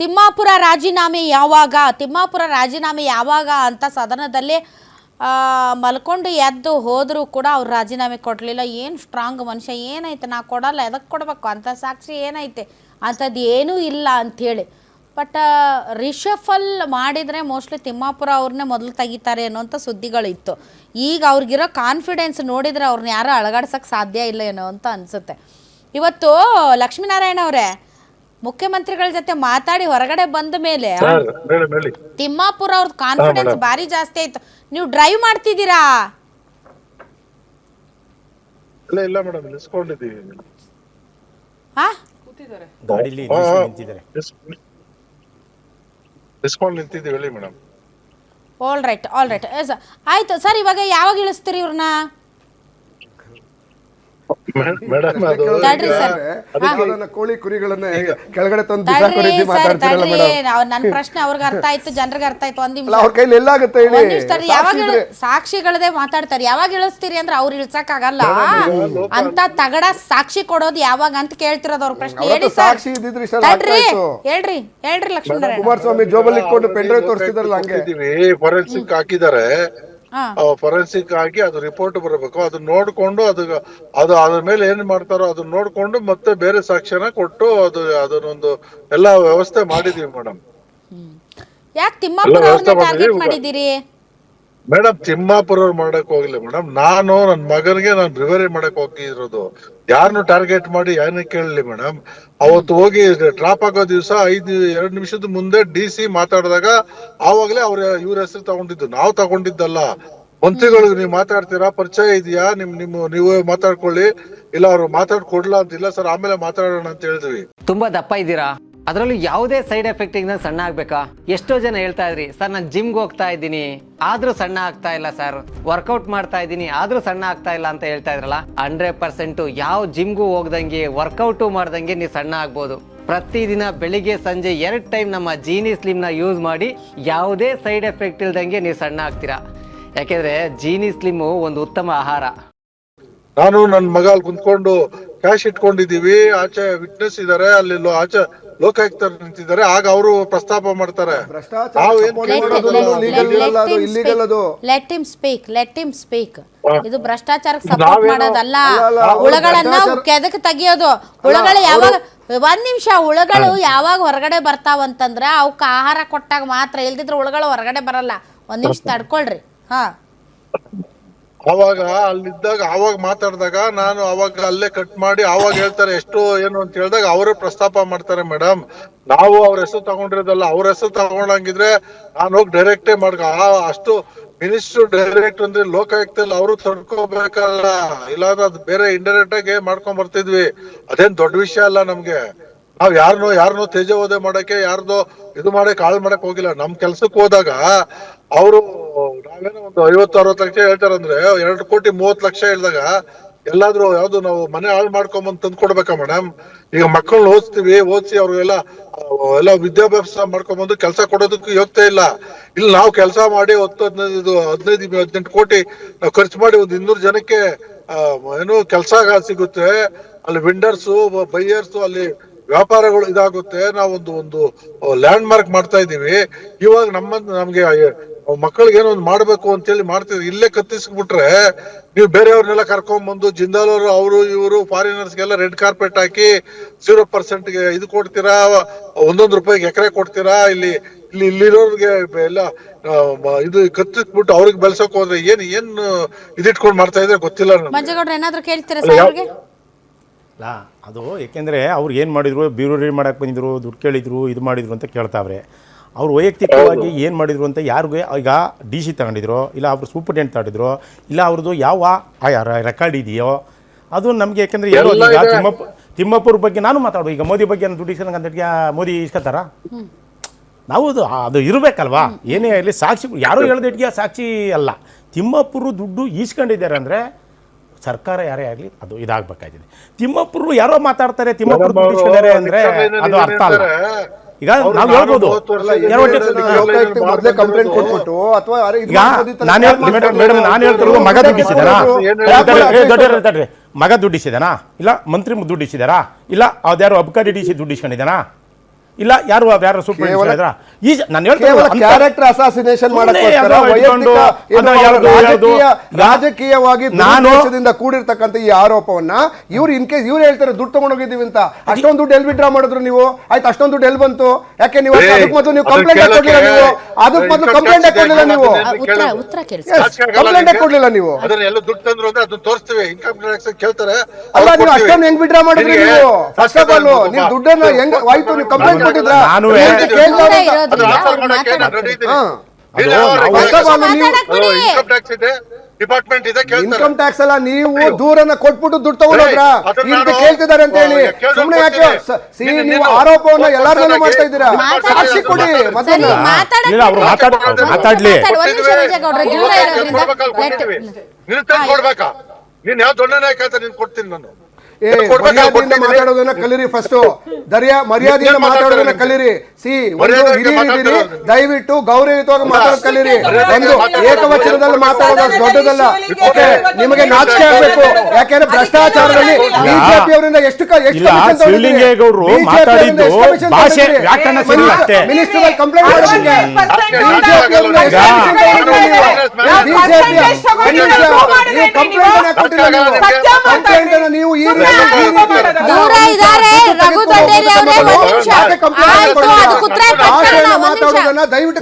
ತಿಮ್ಮಾಪುರ ರಾಜೀನಾಮೆ ಯಾವಾಗ ಅಂತ ಸದನದಲ್ಲಿ ಮಲ್ಕೊಂಡು ಎದ್ದು ಹೋದರೂ ಕೂಡ ಅವ್ರು ರಾಜೀನಾಮೆ ಕೊಡಲಿಲ್ಲ. ಏನು ಸ್ಟ್ರಾಂಗ್ ಮನುಷ್ಯ, ಏನೈತೆ ನಾ ಕೊಡಲ್ಲ, ಎದಕ್ಕೆ ಕೊಡಬೇಕು ಅಂತ ಸಾಕ್ಷಿ ಏನೈತೆ ಅಂಥದ್ದು ಏನೂ ಇಲ್ಲ ಅಂಥೇಳಿ. ಬಟ್ ರಿಷಫಲ್ ಮಾಡಿದರೆ ಮೋಸ್ಟ್ಲಿ ತಿಮ್ಮಾಪುರ ಅವ್ರನ್ನೇ ಮೊದಲು ತೆಗಿತಾರೆ ಅನ್ನೋಂಥ ಸುದ್ದಿಗಳಿತ್ತು. ಈಗ ಅವ್ರಿಗಿರೋ ಕಾನ್ಫಿಡೆನ್ಸ್ ನೋಡಿದರೆ ಅವ್ರನ್ನ ಯಾರೂ ಅಳಗಾಡ್ಸೋಕ್ಕೆ ಸಾಧ್ಯ ಇಲ್ಲ ಏನೋ ಅಂತ ಅನಿಸುತ್ತೆ. ಇವತ್ತು ಲಕ್ಷ್ಮೀನಾರಾಯಣ ಅವರೇ ಮುಖ್ಯಮಂತ್ರಿಗಳ ಜೊತೆ ಮಾತಾಡಿ ಹೊರಗಡೆ ಬಂದ ಮೇಲೆ ತಿಮ್ಮಾಪುರ ಅವ್ರದ್ದು ಕಾನ್ಫಿಡೆನ್ಸ್ ಭಾರಿ ಜಾಸ್ತಿ ಆಯ್ತು. ನೀವು ಡ್ರೈವ್ ಮಾಡ್ತಿದ್ದೀರಾ? ಇಲ್ಲ ಮೇಡಮ್, ನಿಲ್ಸ್ಕೊಂಡಿದ್ದೀವಿ. ನಿಂತಿದ್ದೀವಿ ಹೇಳಿ ಮೇಡಮ್. ಆಲ್ ರೈಟ್ ಆಯ್ತು ಸರ್. ಇವಾಗ ಯಾವಾಗ ಇಳಿಸ್ತೀರಿ ಇವ್ರನ್ನ? ಕೋಳಿ ಕುರಿಗಳನ್ನ ಕೆಳಗಡೆ ತಂದು ನನ್ನ ಪ್ರಶ್ನೆ ಅವ್ರಿಗೆ ಅರ್ಥ ಆಯ್ತು, ಜನರಿಗೆ ಅರ್ಥ ಆಯ್ತು. ಒಂದ್ ನಿಮಿಷ, ಅವ್ರ ಕೈಲಿ ಎಲ್ಲಾಗುತ್ತೆ ಯಾವಾಗ ಸಾಕ್ಷಿಗಳದೇ ಮಾತಾಡ್ತಾರೆ. ಯಾವಾಗ ಇಳಿಸ್ತೀರಿ ಅಂದ್ರೆ ಅವ್ರು ಇಳ್ಸಕ್ ಆಗಲ್ಲ ಅಂತ ತಗಡ ಸಾಕ್ಷಿ ಕೊಡೋದು ಯಾವಾಗ ಅಂತ ಕೇಳ್ತಿರೋದು ಅವ್ರ ಪ್ರಶ್ನೆ. ಹೇಳಿ ಸರ್, ಹೇಳ್ರಿ ಲಕ್ಷ್ಮೀನಾರಾಯಣ. ಕುಮಾರಸ್ವಾಮಿ ಜೋಬಲ್ಲಿ ಇಟ್ಕೊಂಡು ಪೆಂಡ್ರೈವ್ ತೋರಿಸ್ತಿದಾರಲ್ಲ, ಹಂಗೆ ಫೋರೆನ್ಸಿಕ್ ಹಾಕಿದ್ದಾರೆ. ಫೋರೆನ್ಸಿಕ್ ಆಗಿ ಅದು ರಿಪೋರ್ಟ್ ಬರಬೇಕು. ಅದನ್ನ ನೋಡ್ಕೊಂಡು ಅದು ಅದ್ರ ಮೇಲೆ ಏನ್ ಮಾಡ್ತಾರೋ ಅದನ್ನ ನೋಡ್ಕೊಂಡು ಮತ್ತೆ ಬೇರೆ ಸಾಕ್ಷ್ಯನ ಕೊಟ್ಟು ಅದನ್ನೊಂದು ಎಲ್ಲಾ ವ್ಯವಸ್ಥೆ ಮಾಡಿದೀವಿ ಮೇಡಮ್. ಯಾಕೆ ತಿಮ್ಮಾಪುರ ಟಾರ್ಗೆಟ್ ಮಾಡಿದ್ದೀರಿ ಮೇಡಮ್? ತಿಮ್ಮಾಪುರ ಅವ್ರು ಮಾಡಕ್ ಹೋಗಿಲ್ಲ ಮೇಡಮ್. ನಾನು ನನ್ನ ಮಗನಿಗೆ ನಾನು ರಿವರಿ ಮಾಡಕ್ ಹೋಗಿರೋದು. ಯಾರನ್ನು ಟಾರ್ಗೆಟ್ ಮಾಡಿ ಏನಕ್ಕೆ ಕೇಳಲಿ ಮೇಡಮ್? ಅವತ್ತು ಹೋಗಿ ಡ್ರಾಪ್ ಆಗೋ ದಿವಸ 2 ನಿಮಿಷದ ಮುಂದೆ DC ಮಾತಾಡಿದಾಗ ಆವಾಗಲೇ ಇವ್ರ ಹೆಸರು ತಗೊಂಡಿದ್ದು, ನಾವು ತಗೊಂಡಿದ್ದಲ್ಲ. ಮಂತ್ರಿಗಳಿಗೆ ನೀವು ಮಾತಾಡ್ತೀರಾ, ಪರಿಚಯ ಇದೆಯಾ, ನೀವು ಮಾತಾಡ್ಕೊಳ್ಳಿ, ಇಲ್ಲ ಅವ್ರು ಮಾತಾಡ್ಕೊಡ್ಲಾ ಅಂತಿಲ್ಲ ಸರ್, ಆಮೇಲೆ ಮಾತಾಡೋಣ ಅಂತ ಹೇಳಿದ್ವಿ. ತುಂಬಾ ದಪ್ಪ ಇದ್ದೀರಾ, ಅದರಲ್ಲೂ ಯಾವುದೇ ಸೈಡ್ ಎಫೆಕ್ಟ್ ಇಂದ ಸಣ್ಣ ಆಗ್ಬೇಕಾ? ಎಷ್ಟೋ ಜನ ಹೇಳ್ತಾ ಇದ್ರಿ ಸರ್, ನಾನು ಜಿಮ್ಗೆ ಹೋಗ್ತಾ ಇದ್ದೀನಿ ಆದ್ರೂ ಸಣ್ಣ ಆಗ್ತಾ ಇಲ್ಲ ಸರ್, ವರ್ಕೌಟ್ ಮಾಡ್ತಾ ಇದ್ದೀನಿ ಆದ್ರೂ ಸಣ್ಣ ಆಗ್ತಾ ಇಲ್ಲ ಅಂತ ಹೇಳ್ತಾ ಇದ್ರಲ್ಲ. 100% ಯಾವ ಜಿಮ್ಗೂ ಹೋಗ್ದಂಗೆ ವರ್ಕೌಟು ಮಾಡ್ದಂಗೆ ನೀವು ಸಣ್ಣ ಆಗ್ಬೋದು. ಪ್ರತಿದಿನ ಬೆಳಿಗ್ಗೆ ಸಂಜೆ 2 ಟೈಮ್ ನಮ್ಮ ಜೀನಿ ಸ್ಲಿಮ್ ನ ಯೂಸ್ ಮಾಡಿ ಯಾವುದೇ ಸೈಡ್ ಎಫೆಕ್ಟ್ ಇಲ್ದಂಗೆ ನೀವು ಸಣ್ಣ ಆಗ್ತೀರಾ. ಯಾಕೆಂದ್ರೆ ಜೀನಿ ಸ್ಲಿಮ್ ಒಂದು ಉತ್ತಮ ಆಹಾರ. ನಾನು ನನ್ನ ಮಗ ಅಲ್ಲಿ ಕುಂತ್ಕೊಂಡು ಕ್ಯಾಶ್ ಇಟ್ಕೊಂಡಿದೀವಿ, ಆಚೆ ವಿಟ್ನೆಸ್ ಇದಾರೆ, ಅಲ್ಲಿ ಆಚೆ ಲೋಕಾಯುಕ್ತರು ನಿಂತಿದ್ದಾರೆ, ಆಗ ಅವರು ಪ್ರಸ್ತಾಪ ಮಾಡ್ತಾರೆ. Let him speak. ಇದು ಭ್ರಷ್ಟಾಚಾರಕ್ಕೆ ಸಪೋರ್ಟ್ ಮಾಡೋದಲ್ಲ, ಹುಳಗಳನ್ನ ಕೆದಕ್ ತೆಗಿಯೋದು. ಹುಳಗಳು ಯಾವಾಗ, ಒಂದ್ ನಿಮಿಷ, ಹುಳಗಳು ಯಾವಾಗ ಹೊರಗಡೆ ಬರ್ತಾವಂತಂದ್ರ ಅವಕ್ಕೆ ಆಹಾರ ಕೊಟ್ಟಾಗ ಮಾತ್ರ, ಇಲ್ದಿದ್ರೆ ಹುಳಗಳು ಹೊರಗಡೆ ಬರಲ್ಲ. ಒಂದ್ ನಿಮಿಷ ತಡ್ಕೊಳ್ರಿ. ಅವಾಗ ಅಲ್ಲಿದ್ದಾಗ ಅವಾಗ ಮಾತಾಡಿದಾಗ ನಾನು ಅವಾಗ ಅಲ್ಲೇ ಕಟ್ ಮಾಡಿ ಅವಾಗ ಹೇಳ್ತಾರೆ ಎಷ್ಟು ಏನು ಅಂತ ಹೇಳಿದಾಗ ಅವರೇ ಪ್ರಸ್ತಾಪ ಮಾಡ್ತಾರೆ ಮೇಡಮ್. ನಾವು ಅವ್ರ ಹೆಸರು ತಗೊಂಡಿರೋದಲ್ಲ. ಅವ್ರ ಹೆಸರು ತಗೊಂಡಂಗಿದ್ರೆ ನಾನು ಹೋಗಿ ಡೈರೆಕ್ಟೇ ಅಷ್ಟು ಮಿನಿಸ್ಟ್ರು ಡೈರೆಕ್ಟ್ ಅಂದ್ರೆ ಲೋಕಾಯುಕ್ತಲ್ಲಿ ಅವರು ತಡ್ಕೋಬೇಕಲ್ಲ, ಇಲ್ಲಾಂದ್ರೆ ಅದು ಬೇರೆ ಇಂಡೈರೆಕ್ಟ್ ಆಗಿ ಮಾಡ್ಕೊಂಡ್ ಬರ್ತಿದ್ವಿ. ಅದೇನ್ ದೊಡ್ಡ ವಿಷಯ ಅಲ್ಲ ನಮ್ಗೆ. ನಾವ್ ಯಾರನ್ನೋ ತೇಜೋವಧೆ ಮಾಡಕ್ಕೆ, ಯಾರ್ದೋ ಇದು ಮಾಡಕ್ ಹಾಳು ಮಾಡಕ್ ಹೋಗಿಲ್ಲ. ನಮ್ ಕೆಲ್ಸಕ್ಕೆ ಹೋದಾಗ ಅವರು ನಾವೇನೋ ಒಂದು 50-60 ಲಕ್ಷ ಹೇಳ್ತಾರಂದ್ರೆ 2,30,00,000 ಹೇಳಿದಾಗ ಎಲ್ಲಾದ್ರೂ ಯಾವ್ದು ನಾವು ಮನೆ ಹಾಳು ಮಾಡ್ಕೊಂಬಂದ್ ತಂದು ಕೊಡ್ಬೇಕಾ ಮೇಡಮ್? ಈಗ ಮಕ್ಕಳನ್ನ ಓದಿಸಿ ಅವ್ರಿಗೆಲ್ಲ ವಿದ್ಯಾಭ್ಯಾಸ ಮಾಡ್ಕೊಂಬಂದು ಕೆಲಸ ಕೊಡೋದಕ್ಕೂ ಯೋಗ್ಯತೆ ಇಲ್ಲ. ಇಲ್ಲಿ ನಾವು ಕೆಲಸ ಮಾಡಿ 10-15-18 ಕೋಟಿ ನಾವು ಖರ್ಚು ಮಾಡಿ ಒಂದು 200 ಜನಕ್ಕೆ ಏನು ಕೆಲಸ ಸಿಗುತ್ತೆ. ಅಲ್ಲಿ ವಿಂಡರ್ಸು, ಬೈಯರ್ಸು, ಅಲ್ಲಿ ವ್ಯಾಪಾರಗಳು ಇದಾಗುತ್ತೆ. ನಾವೊಂದು ಲ್ಯಾಂಡ್ ಮಾರ್ಕ್ ಮಾಡ್ತಾ ಇದೀವಿ. ಇವಾಗ ನಮ್ಗೆ ಮಕ್ಕಳಿಗೆ ಏನೋ ಒಂದು ಮಾಡ್ಬೇಕು ಅಂತೇಳಿ ಮಾಡ್ತಿದ್ವಿ. ಇಲ್ಲೇ ಕತ್ತಿಸ್ಬಿಟ್ರೆ ನೀವು ಬೇರೆಯವ್ರನ್ನೆಲ್ಲ ಕರ್ಕೊಂಡ್ಬಂದು ಜಿಂದಾಲ್ ಅವರು, ಅವರು ಇವರು ಫಾರಿನರ್ಸ್ಗೆಲ್ಲ ರೆಡ್ ಕಾರ್ಪೆಟ್ ಹಾಕಿ 0% ಇದು ಕೊಡ್ತೀರಾ, 1 ರೂಪಾಯಿಗೆ ಎಕರೆ ಕೊಡ್ತೀರಾ. ಇಲ್ಲಿರೋರ್ಗೆ ಎಲ್ಲ ಇದು ಕತ್ತಿಸ್ಬಿಟ್ಟು ಅವ್ರಿಗೆ ಬೆಳ್ಸಕ್ ಹೋದ್ರೆ ಏನು ಇದಿಟ್ಕೊಂಡು ಮಾಡ್ತಾ ಇದ್ರೆ ಗೊತ್ತಿಲ್ಲ. ಏನಾದ್ರು ಕೇಳ್ತೀರಾ ಸರ್? ಅಲ್ಲ, ಅದು ಏಕೆಂದರೆ ಅವ್ರು ಏನು ಮಾಡಿದ್ರು, ಬ್ಯೂರೋ ಮಾಡಕ್ಕೆ ಬಂದಿದ್ರು, ದುಡ್ಡು ಕೇಳಿದ್ರು, ಇದು ಮಾಡಿದ್ರು ಅಂತ ಕೇಳ್ತಾವ್ರೆ. ಅವ್ರು ವೈಯಕ್ತಿಕವಾಗಿ ಏನು ಮಾಡಿದ್ರು ಅಂತ ಯಾರಿಗೆ, ಈಗ DC ತಗೊಂಡಿದ್ರು, ಇಲ್ಲ ಅವರು ಸೂಪರ್ಟೆಂಟ್ ತಗೊಂಡಿದ್ರು, ಇಲ್ಲ ಅವ್ರದ್ದು ಯಾವ ರೆಕಾರ್ಡ್ ಇದೆಯೋ ಅದು ನಮಗೆ. ಯಾಕೆಂದರೆ ಈಗ ತಿಮ್ಮಪ್ಪರ ಬಗ್ಗೆ ನಾನು ಮಾತಾಡೋದು, ಈಗ ಮೋದಿ ಬಗ್ಗೆ ದುಡ್ಡು ಇಸ್ಕೊಂಡಂಗೆ ಮೋದಿ ಇಸ್ಕೊತಾರ? ನಾವು ಅದು ಇರಬೇಕಲ್ವಾ? ಏನೇ ಆಗಲಿ ಸಾಕ್ಷಿ, ಯಾರೋ ಹೇಳ್ದಿಟ್ಟಿಗೆ ಸಾಕ್ಷಿ ಅಲ್ಲ. ತಿಮ್ಮಪ್ಪರು ದುಡ್ಡು ಈಸ್ಕೊಂಡಿದ್ದಾರೆ ಅಂದರೆ ಸರ್ಕಾರ ಯಾರೇ ಆಗಲಿ ಅದು ಇದಾಗಬೇಕಾಗಿದೆ. ತಿಮ್ಮಪ್ಪರು ಯಾರೋ ಮಾತಾಡ್ತಾರೆ, ತಿಮ್ಮಪ್ಪರು ದುಡ್ಡು ಇಸ್ಕೊಂಡಿದ್ದಾರೆ ಅಂದರೆ ಅದು ಅರ್ಥ ಅಲ್ಲ. ಈಗ ನಾವು ಹೇಳ್ಬೋದು, ನಾನು ಹೇಳ್ತಿರೋದು ಮಗ ದುಡ್ಡಿಸಿದಾರಾ, ಮಗ ದುಡ್ಡಿಸಿದಾನಾ, ಇಲ್ಲ ಮಂತ್ರಿ ದುಡ್ಡಿಸಿದಾರಾ, ಇಲ್ಲ ಅದ್ಯಾರು ಅಬ್ಕಾರಿ DC ದುಡ್ಡಿಸ್ಕೊಂಡಿದ್ದಾನಾ? ಇಲ್ಲ ಯಾರು ಸೂಪರ್ ಇದ್ರ ಈ ನಾನು ಕೇವಲ ಹೇಳ್ತೇನೆ ಕ್ಯಾರೆಕ್ಟರ್ ಅಸಾಸಿನೇಷನ್ ಮಾಡಕ್ಕೋಸ್ಕರ ರಾಜಕೀಯವಾಗಿ ದುರುದ್ದೇಶದಿಂದ ಕೂಡಿರ್ತಕ್ಕಂಥ ಈ ಆರೋಪವನ್ನ ಇವ್ರು ಇನ್ಕೇಸ್ ಇವ್ರು ಹೇಳ್ತಾರೆ ದುಡ್ಡು ತಗೊಂಡೋಗಿದ್ದೀವಿ ಅಂತ. ಅಷ್ಟೊಂದು ದುಡ್ಡು ಎಲ್ಲಿ ವಿಡ್ರಾ ಮಾಡಿದ್ರು ನೀವು? ಆಯ್ತು, ಅಷ್ಟೊಂದು ದುಡ್ಡು ಎಲ್ಲಿ ಬಂತು? ಯಾಕೆ ನೀವು ಅದಕ್ಕೆ ಮೊದಲು ನೀವು ಕಂಪ್ಲೇಂಟ್ ಹಾಕೊಡ್ಲಿಲ್ಲ? ನೀವು ಅದಕ್ಕೆ ಮೊದಲು ಕಂಪ್ಲೇಂಟ್ ಹಾಕೊಡ್ಲಿಲ್ಲ? ನೀವು ಉತ್ತರ ಕೇಳಿಸಿ. ಕಂಪ್ಲೇಂಟ್ ಹಾಕೊಡ್ಲಿಲ್ಲ? ನೀವು ಅದನ್ನ ಎಲ್ಲ ದುಡ್ಡು ತಂದ್ರು ಅಂದ್ರೆ ಅದನ್ನ ತೋರಿಸ್ತೀವಿ, ಇನ್ಕಮ್ ಟ್ಯಾಕ್ಸ್ ಕೇಳ್ತಾರೆ. ಅಲ್ಲ, ನೀವು ಅಷ್ಟೊಂದು ಹೆಂಗ್ ವಿಡ್ರಾ ಮಾಡಿದ್ರಿ? ನೀವು ಫಸ್ಟ್ ಆಫ್ ಆಲ್ ನೀವು ದುಡ್ಡನ್ನ ಹೆಂಗ್ ಆಯ್ತು ನೀವು ಕಂಪ್ಲೇಂಟ್ ಕೊಟ್ಟಿದ್ರ? ಡಿಪಾರ್ಟ್ಮೆಂಟ್ ಇದೆ, ಇನ್ಕಮ್ ಟ್ಯಾಕ್ಸ್ ಅಲ್ಲ, ನೀವು ದೂರನ್ನ ಕೊಟ್ಬಿಟ್ಟು ದುಡ್ಡು ತಗೊಂಡೋದ್ರ ಇದಕ್ಕೆ ಕೇಳ್ತಿದ್ದಾರೆ ಅಂತ ಹೇಳಿ ಸುಮ್ನೆ ಯಾಕೆ ನೀವು ಆರೋಪವನ್ನ ಎಲ್ಲಾರು ಮಾಡ್ತಾ ಇದ್ದೀರಾ? ಸಾಕ್ಷಿ ಕೊಡಿ. ಮಾತಾಡ್ಲಿ. ಕೊಡ್ಬೇಕಾ? ನೀನ್ ಯಾವ ದೊಡ್ಡ ನಾಯಕ ಅಂತ ನೀನ್ ಕೊಡ್ತೀನಿ ನಾನು. ಮರ್ಯಾದೆಯಿಂದ ಮಾತಾಡೋದನ್ನ ಕಲೀರಿ. ಫಸ್ಟ್ ಮರ್ಯಾದೆಯಿಂದ ಮಾತಾಡೋದನ್ನ ಕಲೀರಿ. ದಯವಿಟ್ಟು ಗೌರವಯುತವಾಗಿ ಮಾತಾಡೋದು ಕಲೀರಿ. ಒಂದು ಏಕವಚನದಲ್ಲಿ ಮಾತಾಡೋದು ದೊಡ್ಡದಲ್ಲ. ನಿಮಗೆ ನಾಚಿಕೆ ಆಗ್ಬೇಕು. ಯಾಕೆಂದ್ರೆ ಭ್ರಷ್ಟಾಚಾರದಲ್ಲಿ ಬಿಜೆಪಿ ಅವರಿಂದ ಎಷ್ಟು ಮಿನಿಸ್ಟರ್ ಕಂಪ್ಲೇಂಟ್ ಮಾಡೋದಕ್ಕೆ ಕಂಪ್ಲೇಂಟ್ ನೀವು ಈ ದೂರ ಇದ್ದಾರೆ ರಘು ದೊಡ್ಡೇರಿ ಅವರೇ. ಒಂದು ನಿಮಿಷ ಆಯ್ತು, ಅದಕ್ಕೆ ಉತ್ತರ ಕೊಟ್ಟೋಣ. ಒಂದು ನಿಮಿಷ. ದಯವಿಟ್ಟು